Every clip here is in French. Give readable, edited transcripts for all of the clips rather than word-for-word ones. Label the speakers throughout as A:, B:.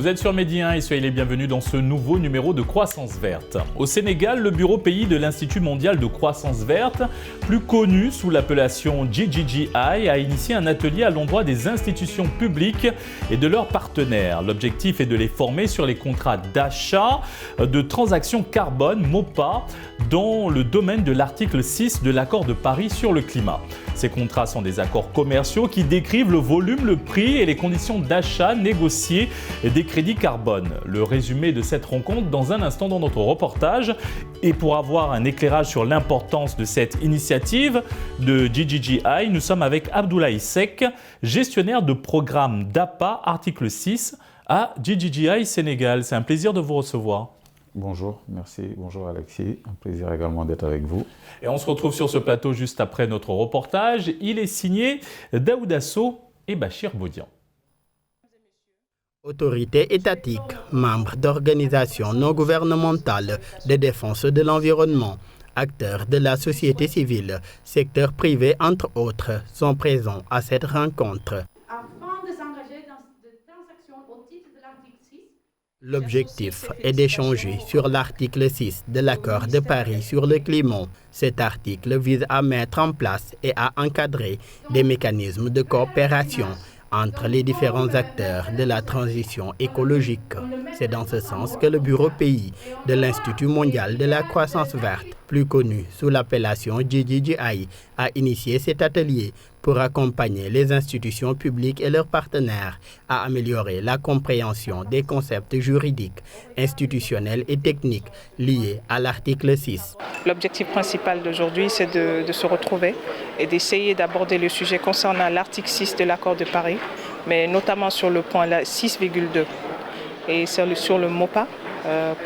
A: Vous êtes sur Medi 1 et soyez les bienvenus dans ce nouveau numéro de Croissance Verte. Au Sénégal, le bureau pays de l'Institut mondial de croissance verte, plus connu sous l'appellation GGGI, a initié un atelier à l'endroit des institutions publiques et de leurs partenaires. L'objectif est de les former sur les contrats d'achat de transactions carbone, MOPA, dans le domaine de l'article 6 de l'accord de Paris sur le climat. Ces contrats sont des accords commerciaux qui décrivent le volume, le prix et les conditions d'achat négociées des crédits carbone. Le résumé de cette rencontre dans un instant dans notre reportage. Et pour avoir un éclairage sur l'importance de cette initiative de GGGI, nous sommes avec Abdoulaye Seck, gestionnaire de programme d'APA article 6 à GGGI Sénégal. C'est un plaisir de vous recevoir.
B: Bonjour, merci. Bonjour Alexis. Un plaisir également d'être avec vous.
A: Et on se retrouve sur ce plateau juste après notre reportage. Il est signé Daouda Sow et Bachir Bodian.
C: Autorités étatiques, membres d'organisations non gouvernementales de défense de l'environnement, acteurs de la société civile, secteur privé entre autres, sont présents à cette rencontre. L'objectif est d'échanger sur l'article 6 de l'accord de Paris sur le climat. Cet article vise à mettre en place et à encadrer des mécanismes de coopération entre les différents acteurs de la transition écologique. C'est dans ce sens que le bureau pays de l'Institut mondial de la croissance verte, plus connu sous l'appellation GGGI, a initié cet atelier pour accompagner les institutions publiques et leurs partenaires à améliorer la compréhension des concepts juridiques, institutionnels et techniques liés à l'article 6.
D: L'objectif principal d'aujourd'hui, c'est de se retrouver et d'essayer d'aborder le sujet concernant l'article 6 de l'accord de Paris, mais notamment sur le point 6,2 et sur le MOPA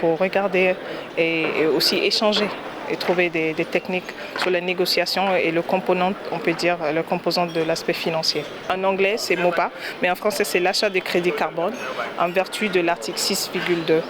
D: pour regarder et aussi échanger et trouver des techniques sur la négociation et le composant, on peut dire, le composant de l'aspect financier. En anglais, c'est MOPA, mais en français, c'est l'achat de crédit carbone en vertu de l'article 6,2.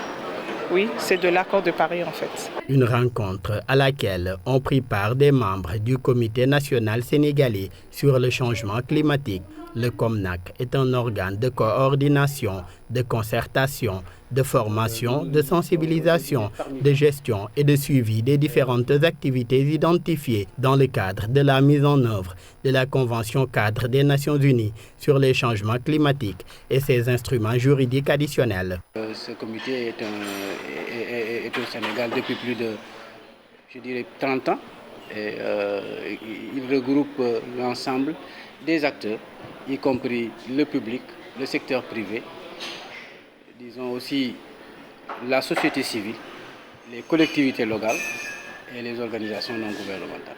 D: Oui, c'est de l'accord de Paris en fait.
C: Une rencontre à laquelle ont pris part des membres du Comité national sénégalais sur le changement climatique. Le COMNAC est un organe de coordination, de concertation, de formation, de sensibilisation, de gestion et de suivi des différentes activités identifiées dans le cadre de la mise en œuvre de la Convention cadre des Nations Unies sur les changements climatiques et ses instruments juridiques additionnels.
E: Ce comité est au Sénégal depuis plus de, 30 ans. Et, il regroupe l'ensemble des acteurs, y compris le public, le secteur privé, disons aussi la société civile, les collectivités locales et les organisations non gouvernementales.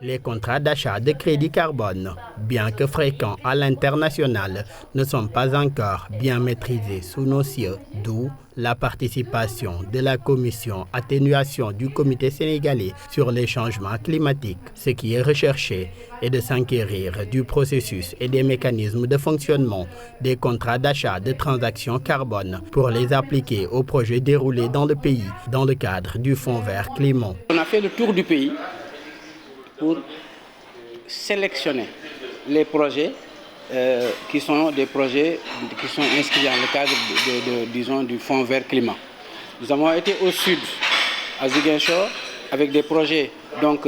C: Les contrats d'achat de crédit carbone, bien que fréquents à l'international, ne sont pas encore bien maîtrisés sous nos cieux, d'où la participation de la commission atténuation du comité sénégalais sur les changements climatiques. Ce qui est recherché est de s'enquérir du processus et des mécanismes de fonctionnement des contrats d'achat de transactions carbone pour les appliquer aux projets déroulés dans le pays dans le cadre du Fonds vert climat.
E: On a fait le tour du pays pour sélectionner les projets qui sont des projets qui sont inscrits dans le cadre disons, du Fonds vert climat. Nous avons été au sud, à Ziguinchor, avec des projets donc,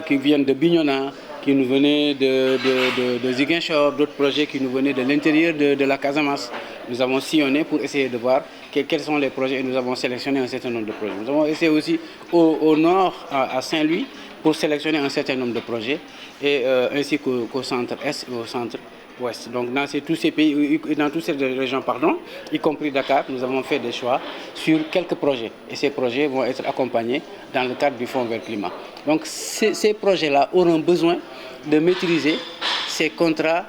E: qui viennent de Bignona, qui nous venaient de Ziguinchor, d'autres projets qui nous venaient de l'intérieur de la Casamance. Nous avons sillonné pour essayer de voir quels sont les projets et nous avons sélectionné un certain nombre de projets. Nous avons essayé aussi au nord, à Saint-Louis, pour sélectionner un certain nombre de projets, et ainsi qu'au centre-est et au centre-ouest. Donc dans tous ces pays, dans toutes ces régions, y compris Dakar, nous avons fait des choix sur quelques projets. Et ces projets vont être accompagnés dans le cadre du Fonds vert climat. Donc ces projets-là auront besoin de maîtriser ces contrats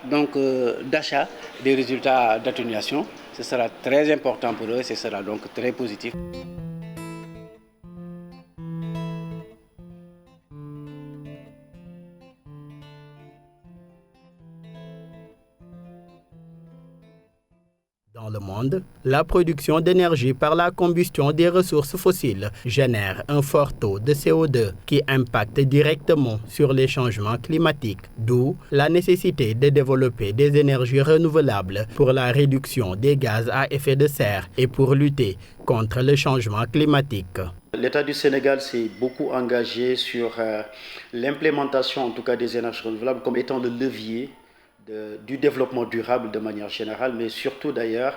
E: d'achat des résultats d'atténuation. Ce sera très important pour eux, ce sera donc très positif.
C: Dans le monde, la production d'énergie par la combustion des ressources fossiles génère un fort taux de CO2 qui impacte directement sur les changements climatiques, d'où la nécessité de développer des énergies renouvelables pour la réduction des gaz à effet de serre et pour lutter contre le changement climatique.
F: L'État du Sénégal s'est beaucoup engagé sur l'implémentation en tout cas des énergies renouvelables comme étant le levier du développement durable de manière générale, mais surtout d'ailleurs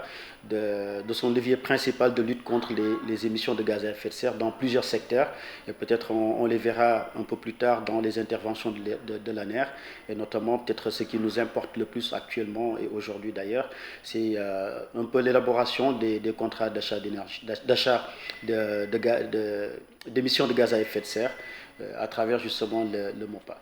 F: de son levier principal de lutte contre les émissions de gaz à effet de serre dans plusieurs secteurs. Et peut-être on les verra un peu plus tard dans les interventions de l'ANER, et notamment peut-être ce qui nous importe le plus actuellement et aujourd'hui d'ailleurs, c'est un peu l'élaboration des contrats d'achat d'énergie, d'achat d'émissions de gaz à effet de serre à travers justement le MOPA.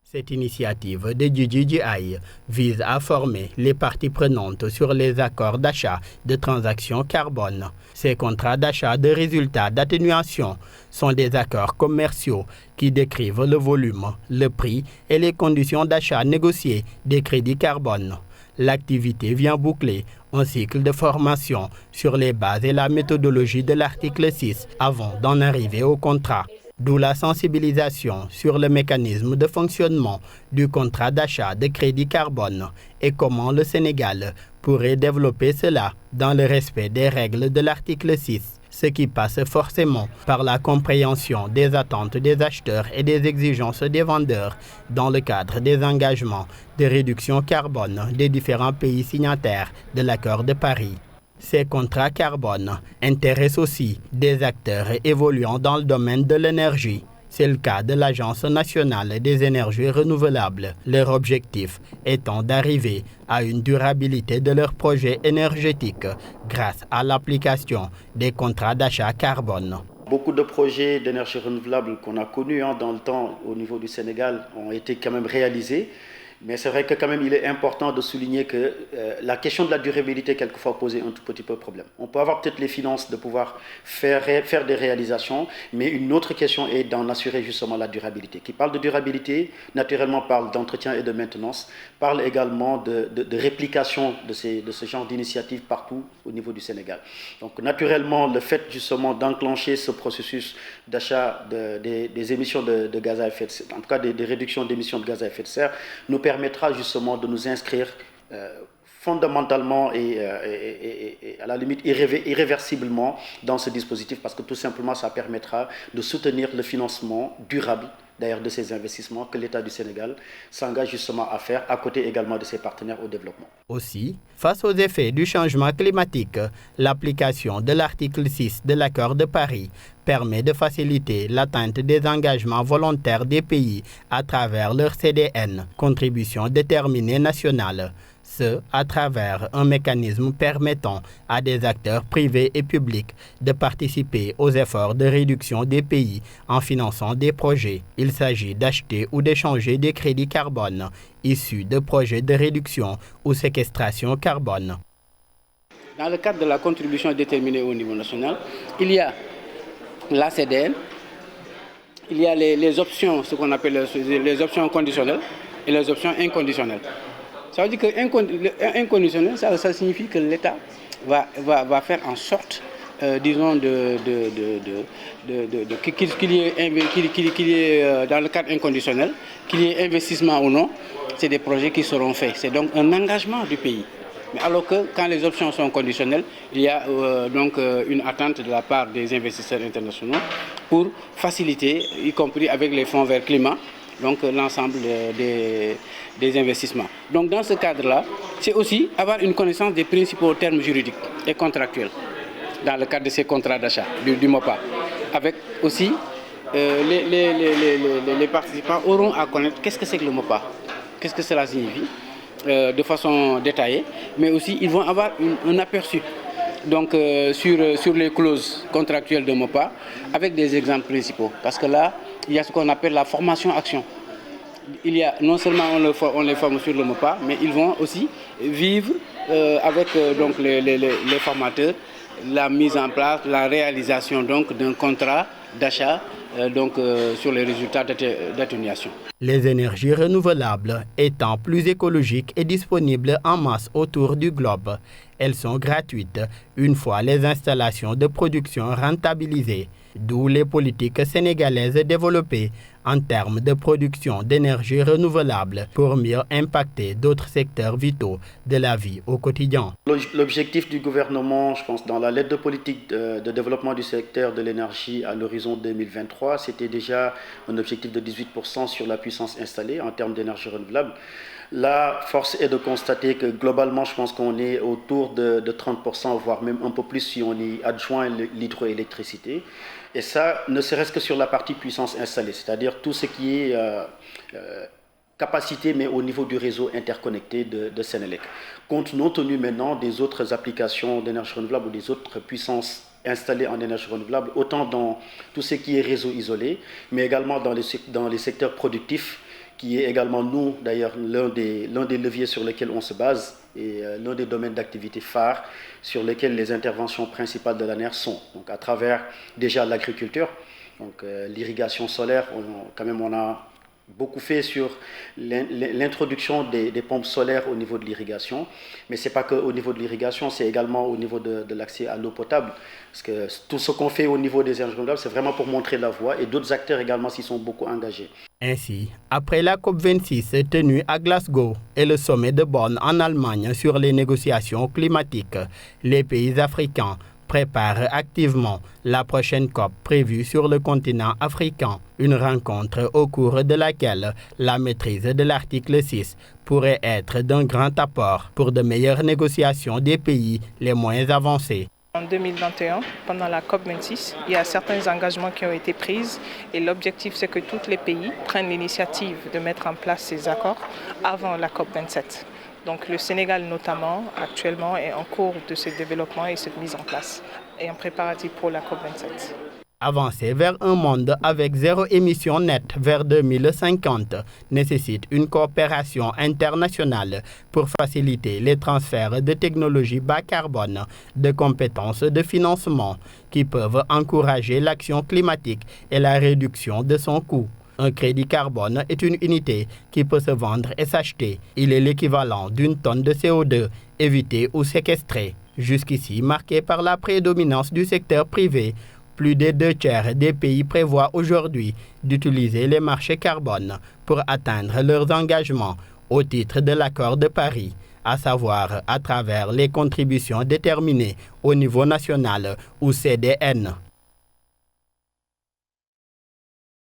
C: Cette initiative de GGGI vise à former les parties prenantes sur les accords d'achat de transactions carbone. Ces contrats d'achat de résultats d'atténuation sont des accords commerciaux qui décrivent le volume, le prix et les conditions d'achat négociées des crédits carbone. L'activité vient boucler un cycle de formation sur les bases et la méthodologie de l'article 6 avant d'en arriver au contrat. D'où la sensibilisation sur le mécanisme de fonctionnement du contrat d'achat de crédit carbone et comment le Sénégal pourrait développer cela dans le respect des règles de l'article 6, ce qui passe forcément par la compréhension des attentes des acheteurs et des exigences des vendeurs dans le cadre des engagements de réduction carbone des différents pays signataires de l'accord de Paris. Ces contrats carbone intéressent aussi des acteurs évoluant dans le domaine de l'énergie. C'est le cas de l'Agence nationale des énergies renouvelables, leur objectif étant d'arriver à une durabilité de leurs projets énergétiques grâce à l'application des contrats d'achat carbone.
F: Beaucoup de projets d'énergie renouvelable qu'on a connus dans le temps au niveau du Sénégal ont été quand même réalisés. Mais c'est vrai que quand même il est important de souligner que la question de la durabilité quelquefois pose un tout petit peu problème. On peut avoir peut-être les finances de pouvoir faire des réalisations, mais une autre question est d'en assurer justement la durabilité. Qui parle de durabilité, naturellement parle d'entretien et de maintenance, parle également de réplication de ce genre d'initiatives partout au niveau du Sénégal. Donc naturellement le fait justement d'enclencher ce processus d'achat des émissions de gaz à effet de serre, en tout cas des réductions d'émissions de gaz à effet de serre, nous permettra justement de nous inscrire fondamentalement et à la limite irréversiblement dans ce dispositif, parce que tout simplement ça permettra de soutenir le financement durable d'ailleurs de ces investissements que l'État du Sénégal s'engage justement à faire à côté également de ses partenaires au développement.
C: Aussi, face aux effets du changement climatique, l'application de l'article 6 de l'accord de Paris permet de faciliter l'atteinte des engagements volontaires des pays à travers leur CDN, contribution déterminée nationale. Ce, à travers un mécanisme permettant à des acteurs privés et publics de participer aux efforts de réduction des pays en finançant des projets. Il s'agit d'acheter ou d'échanger des crédits carbone issus de projets de réduction ou séquestration carbone.
E: Dans le cadre de la contribution déterminée au niveau national, il y a la CDN, il y a les options, ce qu'on appelle les options conditionnelles et les options inconditionnelles. Ça veut dire que inconditionnel, ça signifie que l'État va faire en sorte, disons, qu'il y ait dans le cadre inconditionnel, qu'il y ait investissement ou non, c'est des projets qui seront faits. C'est donc un engagement du pays. Mais alors que quand les options sont conditionnelles, il y a donc une attente de la part des investisseurs internationaux pour faciliter, y compris avec les fonds vert climat, donc l'ensemble des investissements. Donc dans ce cadre-là, c'est aussi avoir une connaissance des principaux termes juridiques et contractuels dans le cadre de ces contrats d'achat du MOPA. Avec aussi, les participants auront à connaître qu'est-ce que c'est que le MOPA, qu'est-ce que cela signifie de façon détaillée, mais aussi ils vont avoir un aperçu donc, sur les clauses contractuelles de MOPA avec des exemples principaux. Parce que là, il y a ce qu'on appelle la formation-action. Il y a, non seulement on les forme sur le MOPA, mais ils vont aussi vivre avec donc les formateurs la mise en place, la réalisation donc d'un contrat d'achat sur les résultats d'atténuation.
C: Les énergies renouvelables étant plus écologiques et disponibles en masse autour du globe, Elles sont gratuites une fois les installations de production rentabilisées, d'où les politiques sénégalaises développées en termes de production d'énergie renouvelable pour mieux impacter d'autres secteurs vitaux de la vie au quotidien.
F: L'objectif du gouvernement, je pense, dans la lettre de politique de développement du secteur de l'énergie à l'horizon 2023, c'était déjà un objectif de 18% sur la puissance installée en termes d'énergie renouvelable. La force est de constater que globalement, je pense qu'on est autour de 30%, voire même un peu plus si on y adjoint l'hydroélectricité. Et ça, ne serait-ce que sur la partie puissance installée, c'est-à-dire tout ce qui est capacité, mais au niveau du réseau interconnecté de Sénélec. Compte non tenu maintenant des autres applications d'énergie renouvelable ou des autres puissances installées en énergie renouvelable, autant dans tout ce qui est réseau isolé, mais également dans les secteurs productifs, qui est également, nous, d'ailleurs, l'un des leviers sur lesquels on se base et l'un des domaines d'activité phares sur lesquels les interventions principales de l'ANER sont. Donc, à travers déjà l'agriculture, donc l'irrigation solaire, on a beaucoup fait sur l'introduction des pompes solaires au niveau de l'irrigation. Mais ce n'est pas qu'au niveau de l'irrigation, c'est également au niveau de l'accès à l'eau potable. Parce que tout ce qu'on fait au niveau des énergies renouvelables, c'est vraiment pour montrer la voie et d'autres acteurs également s'y sont beaucoup engagés.
C: Ainsi, après la COP26 tenue à Glasgow et le sommet de Bonn en Allemagne sur les négociations climatiques, les pays africains préparent activement la prochaine COP prévue sur le continent africain, une rencontre au cours de laquelle la maîtrise de l'article 6 pourrait être d'un grand apport pour de meilleures négociations des pays les moins avancés.
D: En 2021, pendant la COP26, il y a certains engagements qui ont été pris et l'objectif c'est que tous les pays prennent l'initiative de mettre en place ces accords avant la COP27. Donc le Sénégal notamment actuellement est en cours de ce développement et cette mise en place et en préparatif pour la COP27.
C: Avancer vers un monde avec zéro émission nette vers 2050 nécessite une coopération internationale pour faciliter les transferts de technologies bas carbone, de compétences de financement qui peuvent encourager l'action climatique et la réduction de son coût. Un crédit carbone est une unité qui peut se vendre et s'acheter. Il est l'équivalent d'une tonne de CO2 évitée ou séquestrée. Jusqu'ici marqué par la prédominance du secteur privé, plus des 2/3 des pays prévoient aujourd'hui d'utiliser les marchés carbone pour atteindre leurs engagements au titre de l'accord de Paris, à savoir à travers les contributions déterminées au niveau national ou CDN.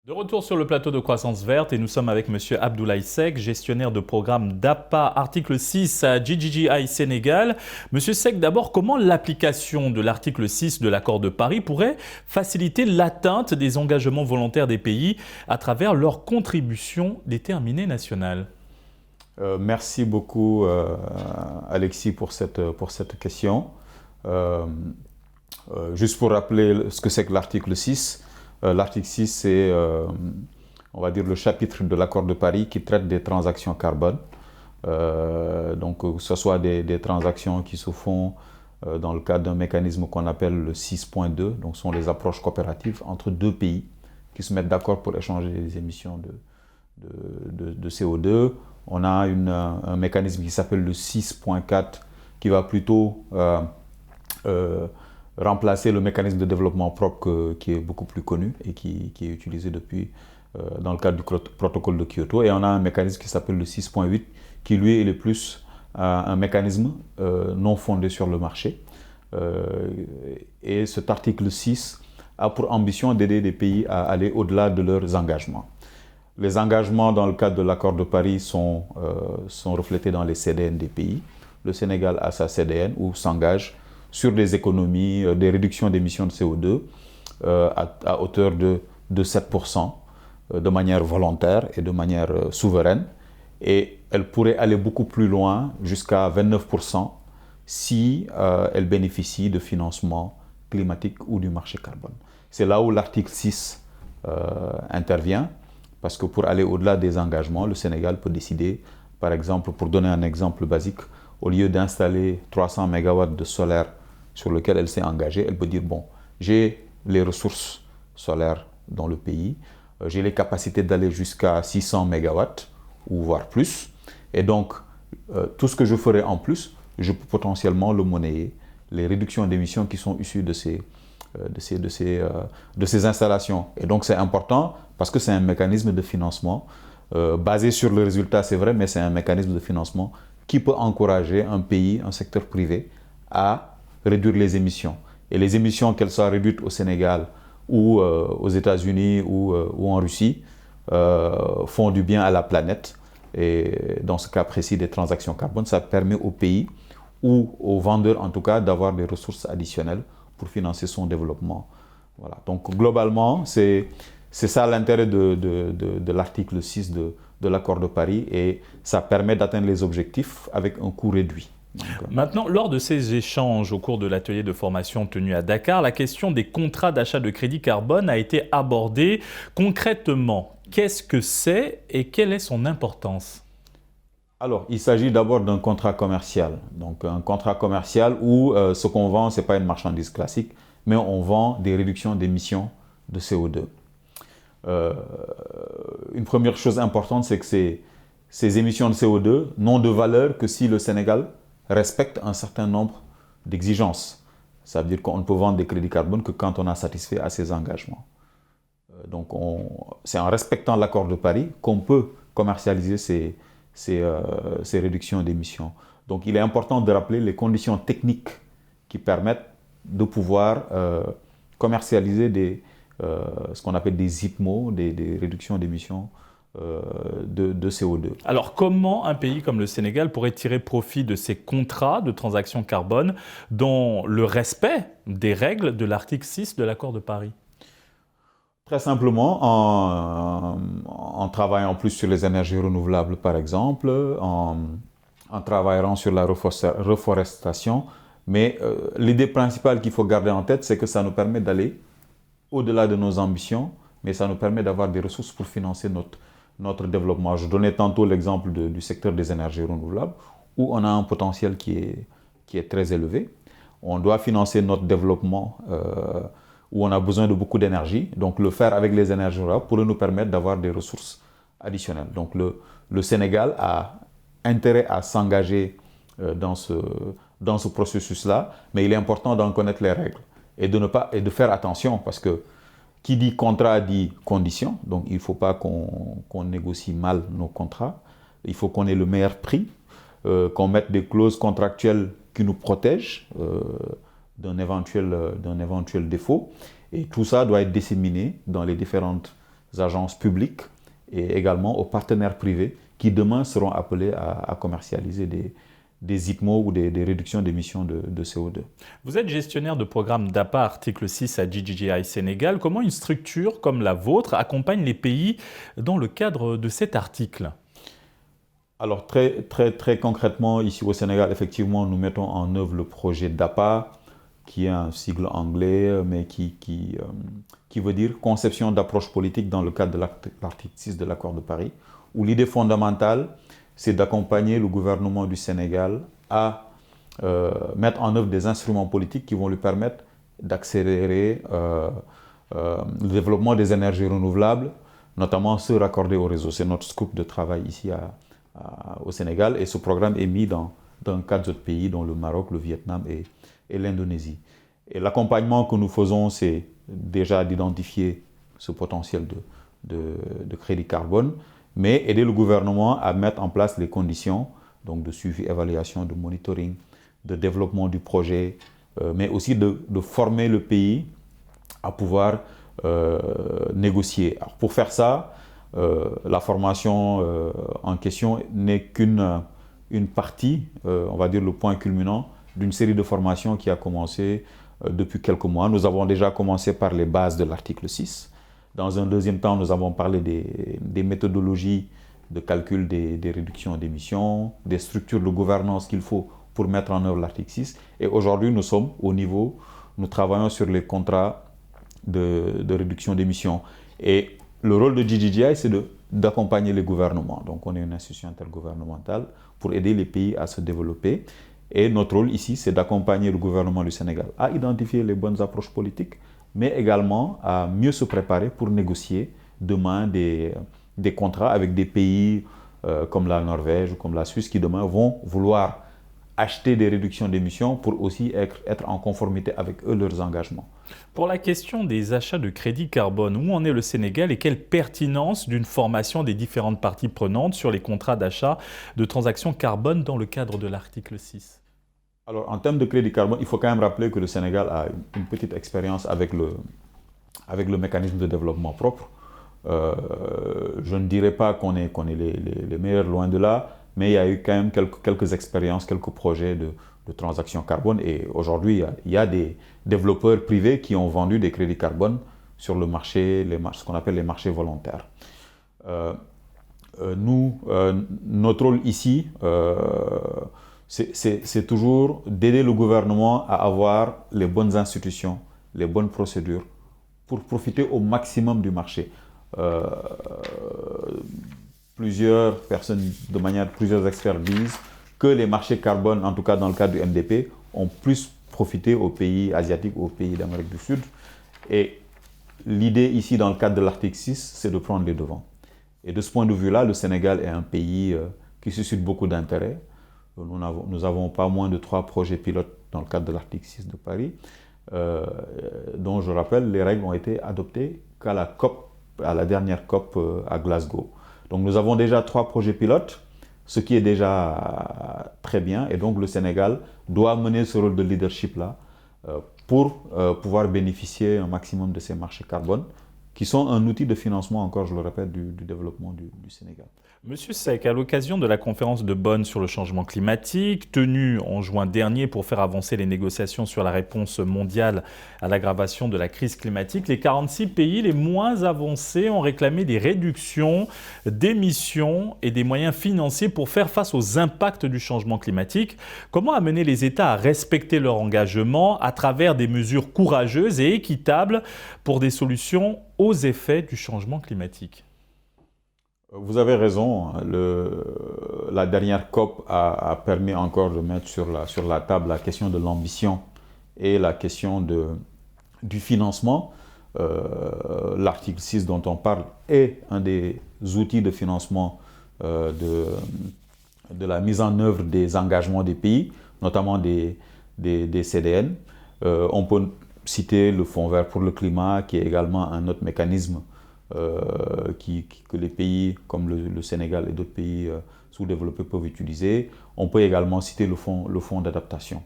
A: De retour sur le plateau de Croissance Verte et nous sommes avec M. Abdoulaye Seck, gestionnaire de programme d'APA article 6 à GGGI Sénégal. M. Seck, d'abord, comment l'application de l'article 6 de l'accord de Paris pourrait faciliter l'atteinte des engagements volontaires des pays à travers leur contribution déterminée nationale?
B: Merci beaucoup Alexis pour cette question. Juste pour rappeler ce que c'est que l'article 6. L'article 6, c'est, on va dire, le chapitre de l'accord de Paris qui traite des transactions carbone. Donc, que ce soit des transactions qui se font dans le cadre d'un mécanisme qu'on appelle le 6.2, donc ce sont les approches coopératives entre deux pays qui se mettent d'accord pour échanger les émissions de CO2. On a un mécanisme qui s'appelle le 6.4 qui va plutôt remplacer le mécanisme de développement propre qui est beaucoup plus connu et qui est utilisé depuis dans le cadre du protocole de Kyoto. Et on a un mécanisme qui s'appelle le 6.8 qui lui est plus un mécanisme non fondé sur le marché. Et cet article 6 a pour ambition d'aider les pays à aller au-delà de leurs engagements. Les engagements dans le cadre de l'accord de Paris sont reflétés dans les CDN des pays. Le Sénégal a sa CDN où s'engage sur des économies, des réductions d'émissions de CO2 à hauteur de 7%, de manière volontaire et de manière souveraine. Et elle pourrait aller beaucoup plus loin, jusqu'à 29%, si elle bénéficie de financement climatique ou du marché carbone. C'est là où l'article 6 intervient, parce que pour aller au-delà des engagements, le Sénégal peut décider, par exemple, pour donner un exemple basique, au lieu d'installer 300 MW de solaire sur lequel elle s'est engagée, elle peut dire, bon, j'ai les ressources solaires dans le pays, j'ai les capacités d'aller jusqu'à 600 MW, ou voire plus, et donc tout ce que je ferai en plus je peux potentiellement le monnayer, les réductions d'émissions qui sont issues de ces installations. Et donc c'est important parce que c'est un mécanisme de financement basé sur le résultat, c'est vrai, mais c'est un mécanisme de financement qui peut encourager un pays, un secteur privé à réduire les émissions. Et les émissions, qu'elles soient réduites au Sénégal ou aux États-Unis ou en Russie, font du bien à la planète. Et dans ce cas précis des transactions carbone, ça permet au pays ou aux vendeurs en tout cas d'avoir des ressources additionnelles pour financer son développement. Voilà. Donc globalement, c'est ça l'intérêt de l'article 6 de l'accord de Paris et ça permet d'atteindre les objectifs avec un coût réduit.
A: Maintenant, lors de ces échanges au cours de l'atelier de formation tenu à Dakar, la question des contrats d'achat de crédit carbone a été abordée. Concrètement, qu'est-ce que c'est et quelle est son importance ?
B: Alors, il s'agit d'abord d'un contrat commercial. Donc, un contrat commercial où ce qu'on vend, ce n'est pas une marchandise classique, mais on vend des réductions d'émissions de CO2. Une première chose importante, c'est que ces émissions de CO2 n'ont de valeur que si le Sénégal respecte un certain nombre d'exigences. Ça veut dire qu'on ne peut vendre des crédits carbone que quand on a satisfait à ces engagements. Donc, c'est en respectant l'accord de Paris qu'on peut commercialiser ces réductions d'émissions. Donc, il est important de rappeler les conditions techniques qui permettent de pouvoir commercialiser ce qu'on appelle des IPMO, des réductions d'émissions de CO2.
A: Alors, comment un pays comme le Sénégal pourrait tirer profit de ces contrats de transactions carbone dans le respect des règles de l'article 6 de l'accord de Paris ?
B: Très simplement, en travaillant plus sur les énergies renouvelables, par exemple, en travaillant sur la reforestation. Mais l'idée principale qu'il faut garder en tête, c'est que ça nous permet d'aller au-delà de nos ambitions, mais ça nous permet d'avoir des ressources pour financer notre développement. Je donnais tantôt l'exemple du secteur des énergies renouvelables, où on a un potentiel qui est très élevé. On doit financer notre développement où on a besoin de beaucoup d'énergie. Donc le faire avec les énergies renouvelables pourrait nous permettre d'avoir des ressources additionnelles. Donc le Sénégal a intérêt à s'engager dans ce processus-là, mais il est important d'en connaître les règles et de faire attention parce que qui dit contrat dit condition. Donc il ne faut pas qu'on négocie mal nos contrats. Il faut qu'on ait le meilleur prix, qu'on mette des clauses contractuelles qui nous protègent d'un éventuel défaut. Et tout ça doit être disséminé dans les différentes agences publiques et également aux partenaires privés qui demain seront appelés à commercialiser des IPMO ou des réductions d'émissions de CO2.
A: Vous êtes gestionnaire de programme d'APA article 6 à GGGI Sénégal. Comment une structure comme la vôtre accompagne les pays dans le cadre de cet article ?
B: Alors très concrètement, ici au Sénégal, effectivement, nous mettons en œuvre le projet d'APA, qui est un sigle anglais, mais qui veut dire conception d'approche politique dans le cadre de l'article 6 de l'accord de Paris, où l'idée fondamentale, c'est d'accompagner le gouvernement du Sénégal à mettre en œuvre des instruments politiques qui vont lui permettre d'accélérer le développement des énergies renouvelables, notamment ceux raccordés au réseau. C'est notre scope de travail ici au Sénégal et ce programme est mis dans 4 autres pays, dont le Maroc, le Vietnam et l'Indonésie. Et l'accompagnement que nous faisons, c'est déjà d'identifier ce potentiel de crédit carbone, mais aider le gouvernement à mettre en place les conditions donc de suivi, évaluation, de monitoring, de développement du projet, mais aussi de former le pays à pouvoir négocier. Alors pour faire ça, la formation en question n'est qu'une partie, on va dire le point culminant, d'une série de formations qui a commencé depuis quelques mois. Nous avons déjà commencé par les bases de l'article 6. Dans un deuxième temps, nous avons parlé des méthodologies de calcul des réductions d'émissions, des structures de gouvernance qu'il faut pour mettre en œuvre l'article 6. Et aujourd'hui, nous travaillons sur les contrats de réduction d'émissions. Et le rôle de GGGI, c'est d'accompagner les gouvernements. Donc on est une institution intergouvernementale pour aider les pays à se développer. Et notre rôle ici, c'est d'accompagner le gouvernement du Sénégal à identifier les bonnes approches politiques, mais également à mieux se préparer pour négocier demain des contrats avec des pays comme la Norvège ou comme la Suisse qui demain vont vouloir acheter des réductions d'émissions pour aussi être en conformité avec eux, leurs engagements.
A: Pour la question des achats de crédits carbone, où en est le Sénégal et quelle pertinence d'une formation des différentes parties prenantes sur les contrats d'achat de transactions carbone dans le cadre de l'article 6?
B: Alors, en termes de crédit carbone, il faut quand même rappeler que le Sénégal a une petite expérience avec le mécanisme de développement propre. Je ne dirais pas qu'on est les meilleurs, loin de là, mais il y a eu quand même quelques expériences, quelques projets de transactions carbone. Et aujourd'hui, il y a des développeurs privés qui ont vendu des crédits carbone sur le marché, ce qu'on appelle les marchés volontaires. Notre rôle ici, c'est toujours d'aider le gouvernement à avoir les bonnes institutions, les bonnes procédures pour profiter au maximum du marché. Plusieurs personnes, plusieurs experts disent que les marchés carbone, en tout cas dans le cadre du MDP, ont plus profité aux pays asiatiques, aux pays d'Amérique du Sud. Et l'idée ici, dans le cadre de l'article 6, c'est de prendre les devants. Et de ce point de vue-là, le Sénégal est un pays qui suscite beaucoup d'intérêt. Nous avons pas moins de 3 projets pilotes dans le cadre de l'article 6 de Paris, dont je rappelle, les règles ont été adoptées qu'à la dernière COP à Glasgow. Donc nous avons déjà 3 projets pilotes, ce qui est déjà très bien. Et donc le Sénégal doit mener ce rôle de leadership-là pour pouvoir bénéficier un maximum de ces marchés carbone, qui sont un outil de financement, encore je le répète, du développement du Sénégal.
A: Monsieur Seck, à l'occasion de la conférence de Bonn sur le changement climatique, tenue en juin dernier pour faire avancer les négociations sur la réponse mondiale à l'aggravation de la crise climatique, les 46 pays les moins avancés ont réclamé des réductions d'émissions et des moyens financiers pour faire face aux impacts du changement climatique. Comment amener les États à respecter leur engagement à travers des mesures courageuses et équitables pour des solutions aux effets du changement climatique?
B: Vous avez raison, la dernière COP a permis encore de mettre sur la table la question de l'ambition et la question du financement. L'article 6 dont on parle est un des outils de financement de la mise en œuvre des engagements des pays, notamment des CDN. On peut citer le Fonds vert pour le climat, qui est également un autre mécanisme que les pays comme le Sénégal et d'autres pays sous-développés peuvent utiliser. On peut également citer le fonds d'adaptation.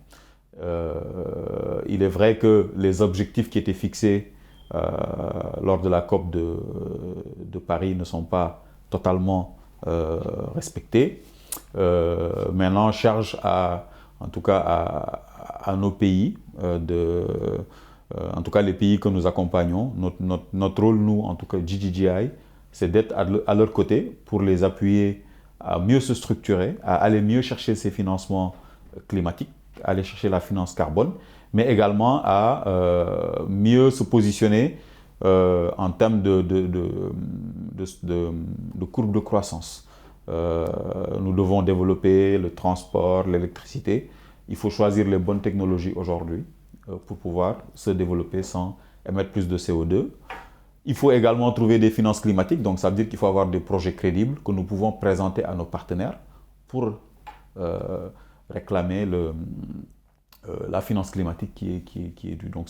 B: Il est vrai que les objectifs qui étaient fixés lors de la COP de Paris ne sont pas totalement respectés. Maintenant, charge en tout cas à nos pays en tout cas les pays que nous accompagnons, notre rôle, nous, en tout cas GGGI, c'est d'être à leur côté pour les appuyer à mieux se structurer, à aller mieux chercher ces financements climatiques, à aller chercher la finance carbone, mais également à mieux se positionner en termes de courbe de croissance. Nous devons développer le transport, l'électricité. Il faut choisir les bonnes technologies aujourd'hui pour pouvoir se développer sans émettre plus de CO2. Il faut également trouver des finances climatiques, donc ça veut dire qu'il faut avoir des projets crédibles que nous pouvons présenter à nos partenaires pour réclamer la finance climatique qui est due. Donc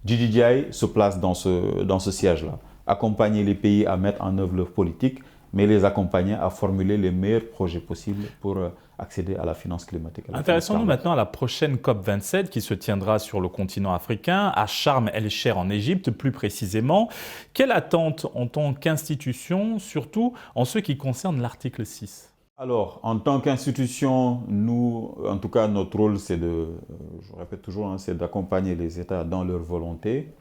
B: GGGI se place dans ce siège-là. Accompagner les pays à mettre en œuvre leur politique, mais les accompagner à formuler les meilleurs projets possibles pour accéder à la finance climatique.
A: Intéressons-nous maintenant à la prochaine COP27 qui se tiendra sur le continent africain, à Sharm el-Cheikh en Égypte plus précisément. Quelle attente en tant qu'institution, surtout en ce qui concerne l'article 6 ?
B: Alors, en tant qu'institution, nous, en tout cas, notre rôle, je répète toujours, c'est d'accompagner les États dans leur volonté.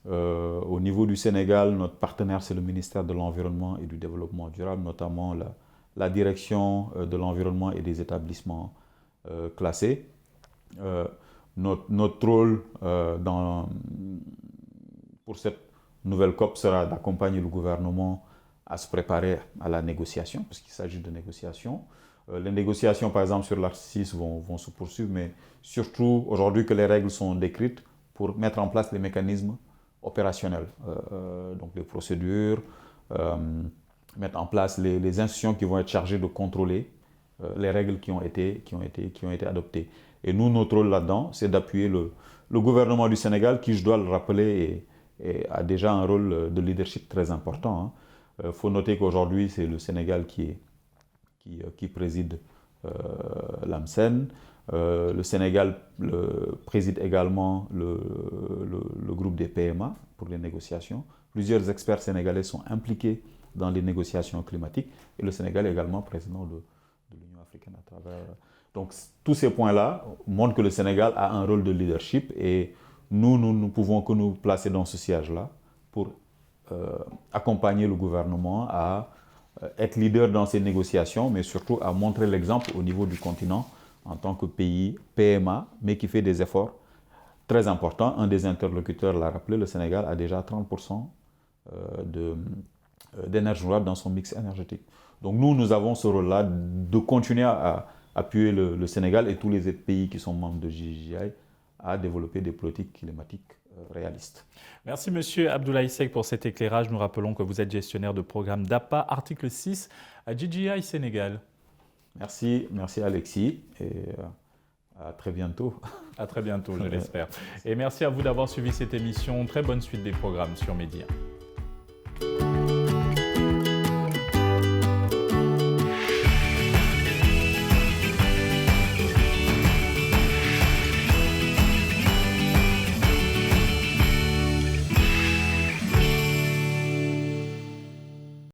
B: Au niveau du Sénégal, notre partenaire, c'est le ministère de l'Environnement et du Développement durable, notamment la direction de l'environnement et des établissements classés. Notre rôle pour cette nouvelle COP sera d'accompagner le gouvernement à se préparer à la négociation, parce qu'il s'agit de négociations. Les négociations, par exemple, sur l'article 6 vont se poursuivre, mais surtout aujourd'hui que les règles sont décrites pour mettre en place les mécanismes opérationnels, donc les procédures, mettre en place les institutions qui vont être chargées de contrôler les règles qui ont été adoptées. Et nous, notre rôle là-dedans, c'est d'appuyer le gouvernement du Sénégal qui, je dois le rappeler, a déjà un rôle de leadership très important. Il faut noter qu'aujourd'hui, c'est le Sénégal qui préside l'AMCEN. Le Sénégal préside également le groupe des PMA pour les négociations. Plusieurs experts sénégalais sont impliqués dans les négociations climatiques et le Sénégal est également président de l'Union africaine à travers. Donc tous ces points-là montrent que le Sénégal a un rôle de leadership et nous ne pouvons que nous placer dans ce siège-là pour accompagner le gouvernement à être leader dans ces négociations, mais surtout à montrer l'exemple au niveau du continent en tant que pays PMA, mais qui fait des efforts très importants. Un des interlocuteurs l'a rappelé, le Sénégal a déjà 30% d'énergie renouvelable dans son mix énergétique. Donc nous avons ce rôle-là de continuer à appuyer le Sénégal et tous les autres pays qui sont membres de JJI à développer des politiques climatiques réalistes.
A: Merci Monsieur Abdoulaye Seck pour cet éclairage. Nous rappelons que vous êtes gestionnaire de programme d'APA, article 6 à JJI Sénégal.
B: Merci Alexis et à très bientôt.
A: À très bientôt, je l'espère. Et merci à vous d'avoir suivi cette émission. Très bonne suite des programmes sur Média.